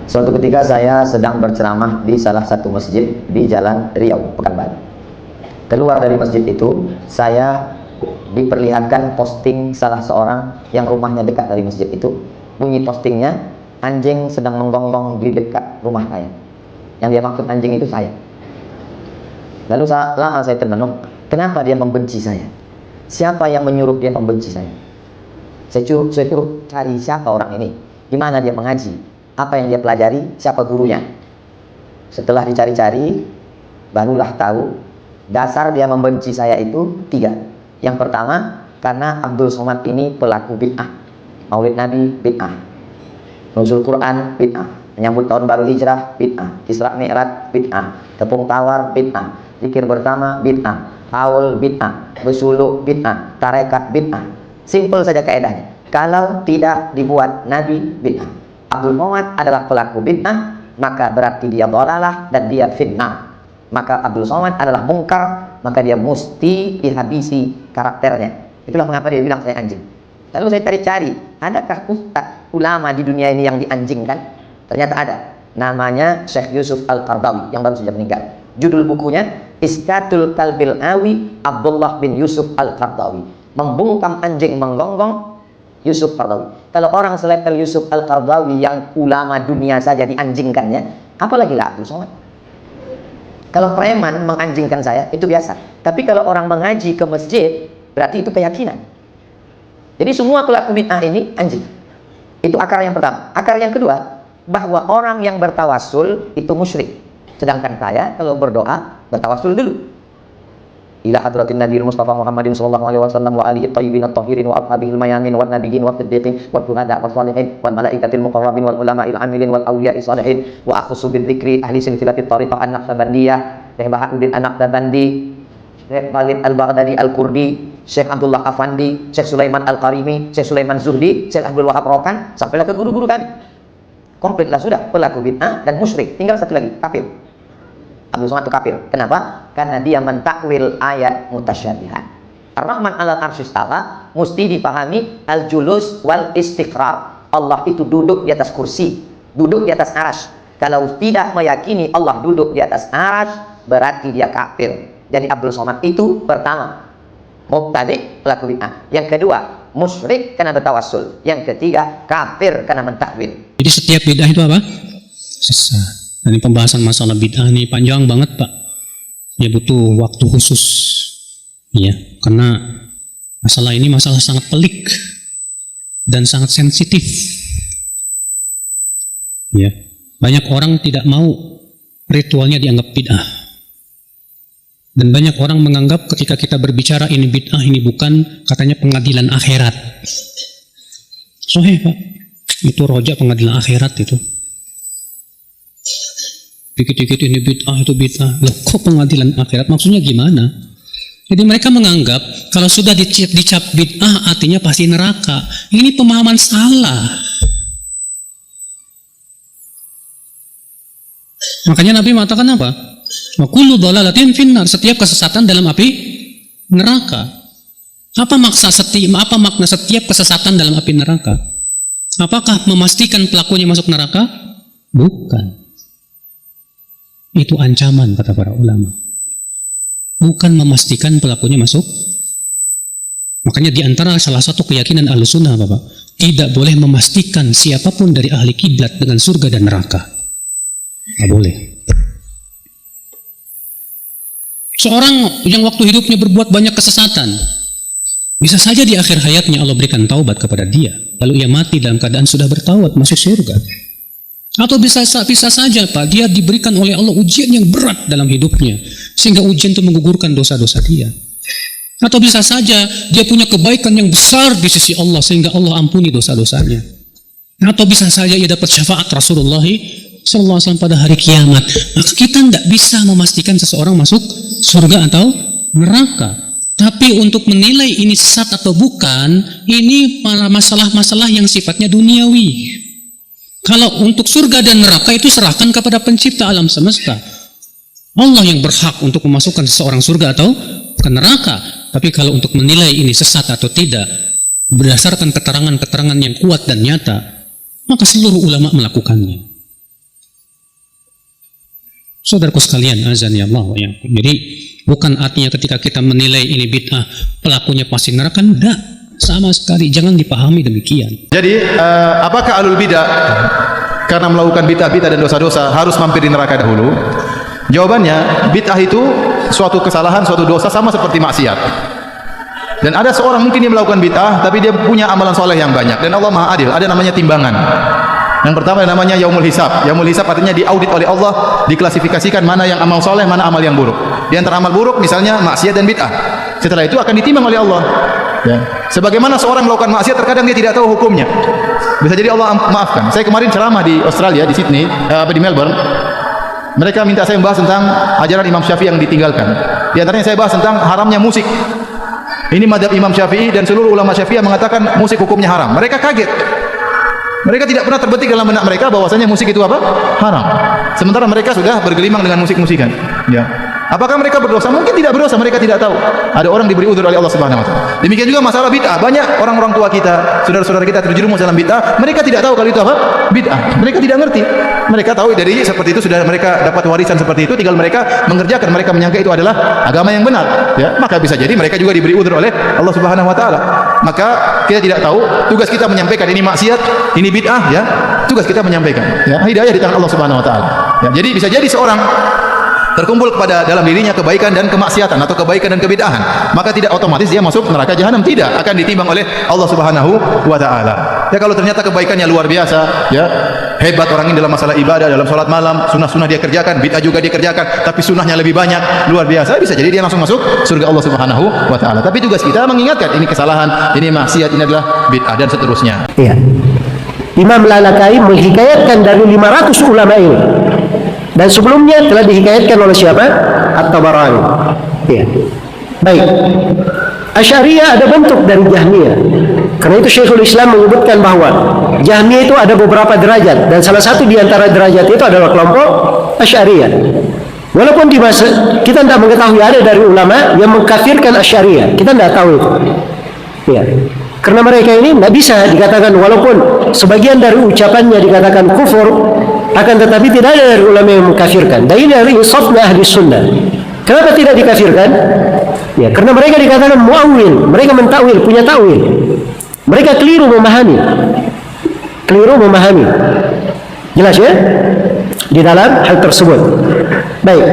Suatu ketika saya sedang berceramah di salah satu masjid di Jalan Riau, Pekanbaru. Keluar dari masjid itu, saya diperlihatkan posting salah seorang yang rumahnya dekat dari masjid itu. Bunyi postingnya, anjing sedang menggonggong di dekat rumah saya. Yang dia maksud anjing itu saya. Lalu saya termenung, kenapa dia membenci saya? Siapa yang menyuruh dia membenci saya? Saya suruh cari siapa orang ini, di mana dia mengaji, apa yang dia pelajari, siapa gurunya. Setelah dicari-cari, barulah tahu dasar dia membenci saya itu 3. Yang pertama, karena Abdul Somad ini pelaku bid'ah. Maulid Nabi bid'ah, nuzul Quran bid'ah, menyambut tahun baru hijrah bid'ah, Isra Mi'raj bid'ah, tepung tawar bid'ah, zikir bersama bid'ah, haul bid'ah, bersuluk bid'ah, tarekat bid'ah. Simple saja kaedahnya. Kalau tidak dibuat Nabi bid'ah. Abdul Somad adalah pelaku bid'ah, maka berarti dia dhalalah dan dia fitnah. Maka Abdul Somad adalah mungkar, maka dia mesti dihabisi karakternya. Itulah mengapa dia bilang saya anjing. Lalu saya cari-cari, adakah ustaz ulama di dunia ini yang dianjingkan? Ternyata ada. Namanya Syekh Yusuf Al-Qaradawi yang baru saja meninggal. Judul bukunya Iskatul Kalbil Awi Abdullah bin Yusuf Al-Qaradawi. Membungkam anjing menggonggong Yusuf Qaradawi. Kalau orang selevel Yusuf Al-Qaradawi yang ulama dunia saja dianjingkannya, apalagi lah Abdul Somad. Kalau preman menganjingkan saya, itu biasa. Tapi kalau orang mengaji ke masjid, berarti itu keyakinan. Jadi semua pelaku bid'ah ini anjing. Itu akar yang pertama. Akar yang kedua, bahwa orang yang bertawasul itu musyrik. Sedangkan saya kalau berdoa, bertawasul dulu. Ila hadratin Nabi Mustafa Muhammadin sallallahu alaihi wasallam wa alihi thayyibin at-tahirin wa ashabihil mayamin wan nabiyyin wat siddiqin wat syuhada was shalihin wal malaikatil muqarrabin wal ulama'il amilin wal awliya'i shalihin wa akhusu bidzikri ahli silsilatit thariqah an-naqsabandiyah, Syekh Bahaduddin An-Naqsabandi, Syekh Khalid Al-Baghdadi Al-Kurdi, Syekh Abdullah Afandi, Syekh Sulaiman Al-Qarimi, Syekh Sulaiman Zuhdi, Syekh Abdul Wahab Rokan, sampailah ke guru-guru kami. Komplitlah sudah, pelaku bid'ah dan musyrik. Tinggal satu lagi, kafir. Abdul Somad itu kafir. Kenapa? Karena dia mentakwil ayat mutasyabihat. Ar-Rahman 'alal 'arsy istawa mesti dipahami al-julus wal istiqrar. Allah itu duduk di atas kursi, duduk di atas arsy. Kalau tidak meyakini Allah duduk di atas arsy, berarti dia kafir. Jadi Abdul Somad itu pertama mubtadi', pelaku bid'ah. Yang kedua, musyrik karena bertawassul. Yang ketiga, kafir karena mentakwil. Jadi setiap bid'ah itu apa? Sesat. Dan ini pembahasan masalah bid'ah ini panjang banget, Pak. Ya butuh waktu khusus. Ya, karena masalah ini masalah sangat pelik dan sangat sensitif. Ya, banyak orang tidak mau ritualnya dianggap bid'ah. Dan banyak orang menganggap ketika kita berbicara ini bid'ah, ini bukan, katanya pengadilan akhirat. Soheh, Pak. Itu rojak pengadilan akhirat itu. Dikit-dikit ini bid'ah, itu bid'ah. Loh, kok pengadilan akhirat? Maksudnya gimana? Jadi mereka menganggap kalau sudah dicap bid'ah artinya pasti neraka. Ini pemahaman salah. Makanya Nabi mengatakan apa? Wa kullu dhalalatin finnar, setiap kesesatan dalam api neraka. Apa makna setiap kesesatan dalam api neraka? Apakah memastikan pelakunya masuk neraka? Bukan. Itu ancaman kata para ulama. Bukan memastikan pelakunya masuk. Makanya di antara salah satu keyakinan Ahlussunnah, Bapak, tidak boleh memastikan siapapun dari ahli kiblat dengan surga dan neraka. Tidak boleh. Seorang yang waktu hidupnya berbuat banyak kesesatan, bisa saja di akhir hayatnya Allah berikan taubat kepada dia, lalu ia mati dalam keadaan sudah bertaubat masuk surga. Atau bisa saja Pak, dia diberikan oleh Allah ujian yang berat dalam hidupnya, sehingga ujian itu menggugurkan dosa-dosa dia. Atau bisa saja dia punya kebaikan yang besar di sisi Allah, sehingga Allah ampuni dosa-dosanya. Atau bisa saja ia dapat syafaat Rasulullah SAW pada hari kiamat. Maka kita tidak bisa memastikan seseorang masuk surga atau neraka. Tapi untuk menilai ini sesat atau bukan, ini masalah-masalah yang sifatnya duniawi. Kalau untuk surga dan neraka itu serahkan kepada pencipta alam semesta. Allah yang berhak untuk memasukkan seseorang surga atau ke neraka. Tapi kalau untuk menilai ini sesat atau tidak, berdasarkan keterangan-keterangan yang kuat dan nyata, maka seluruh ulama melakukannya. Saudaraku sekalian, azan ya Allah wa iyyakum. Jadi bukan artinya ketika kita menilai ini bid'ah pelakunya pasti neraka, enggak, sama sekali, jangan dipahami demikian. Jadi apakah ahlul bid'ah karena melakukan bid'ah-bid'ah dan dosa-dosa harus mampir di neraka dahulu? Jawabannya, bid'ah itu suatu kesalahan, suatu dosa sama seperti maksiat. Dan ada seorang mungkin dia melakukan bid'ah tapi dia punya amalan soleh yang banyak, dan Allah Maha Adil, ada namanya timbangan. Yang pertama namanya yaumul hisab. Yaumul hisab artinya diaudit oleh Allah, diklasifikasikan mana yang amal soleh, mana amal yang buruk. Di antara amal buruk misalnya maksiat dan bid'ah. Setelah itu akan ditimbang oleh Allah. Ya. Sebagaimana seorang melakukan maksiat terkadang dia tidak tahu hukumnya. Bisa jadi Allah maafkan. Saya kemarin ceramah di Australia, di Sydney, di Melbourne. Mereka minta saya membahas tentang ajaran Imam Syafi'i yang ditinggalkan. Di antaranya saya bahas tentang haramnya musik. Ini madhab Imam Syafi'i dan seluruh ulama Syafi'i mengatakan musik hukumnya haram. Mereka kaget. Mereka tidak pernah terbetik dalam benak mereka bahwasanya musik itu apa? Haram. Sementara mereka sudah bergelimang dengan musik-musikan. Ya. Apakah mereka berdosa? Mungkin tidak berdosa, mereka tidak tahu. Ada orang diberi udzur oleh Allah Subhanahu wa taala. Demikian juga masalah bid'ah. Banyak orang-orang tua kita, saudara-saudara kita terjerumus dalam bid'ah, mereka tidak tahu kalau itu apa? Bid'ah. Mereka tidak ngerti. Mereka tahu dari seperti itu sudah mereka dapat warisan seperti itu, tinggal mereka mengerjakan, mereka menyangka itu adalah agama yang benar. Ya, maka bisa jadi mereka juga diberi udzur oleh Allah Subhanahu wa taala. Maka kita tidak tahu, tugas kita menyampaikan ini maksiat, ini bid'ah, ya. Tugas kita menyampaikan. Ya, hidayah di tangan Allah Subhanahu wa taala. Ya, jadi bisa jadi seorang terkumpul kepada dalam dirinya kebaikan dan kemaksiatan atau kebaikan dan kebid'ahan, maka tidak otomatis dia masuk neraka jahanam, tidak, akan ditimbang oleh Allah Subhanahu wa taala. Ya, kalau ternyata kebaikannya luar biasa, ya, hebat orang ini dalam masalah ibadah, dalam salat malam, sunnah-sunnah dia kerjakan, bid'ah juga dia kerjakan, tapi sunnahnya lebih banyak, luar biasa, bisa jadi dia langsung masuk surga Allah Subhanahu wa taala. Tapi tugas kita mengingatkan ini kesalahan, ini maksiat, ini adalah bid'ah dan seterusnya. Iya. Imam Lalakai menghikayatkan dari 500 ulama ini. Dan sebelumnya telah dihikayatkan oleh siapa? At-Tabarani. Ya. Baik. Asy'ariyah ada bentuk dari Jahmiyah. Karena itu Syekhul Islam menyebutkan bahwa Jahmiyah itu ada beberapa derajat, dan salah satu di antara derajat itu adalah kelompok Asy'ariyah. Walaupun di masa kita tidak mengetahui ada dari ulama yang mengkafirkan Asy'ariyah, kita tidak tahu itu. Ya. Karena mereka ini tidak bisa dikatakan, walaupun sebagian dari ucapannya dikatakan kufur, akan tetapi tidak ada dari ulama yang mengkafirkan. Dan ini dari insafnya ahli sunnah. Kenapa tidak dikafirkan? Ya, karena mereka dikatakan muawil, mereka mentakwil, punya takwil. Mereka keliru memahami. Keliru memahami. Jelas ya? Di dalam hal tersebut. Baik.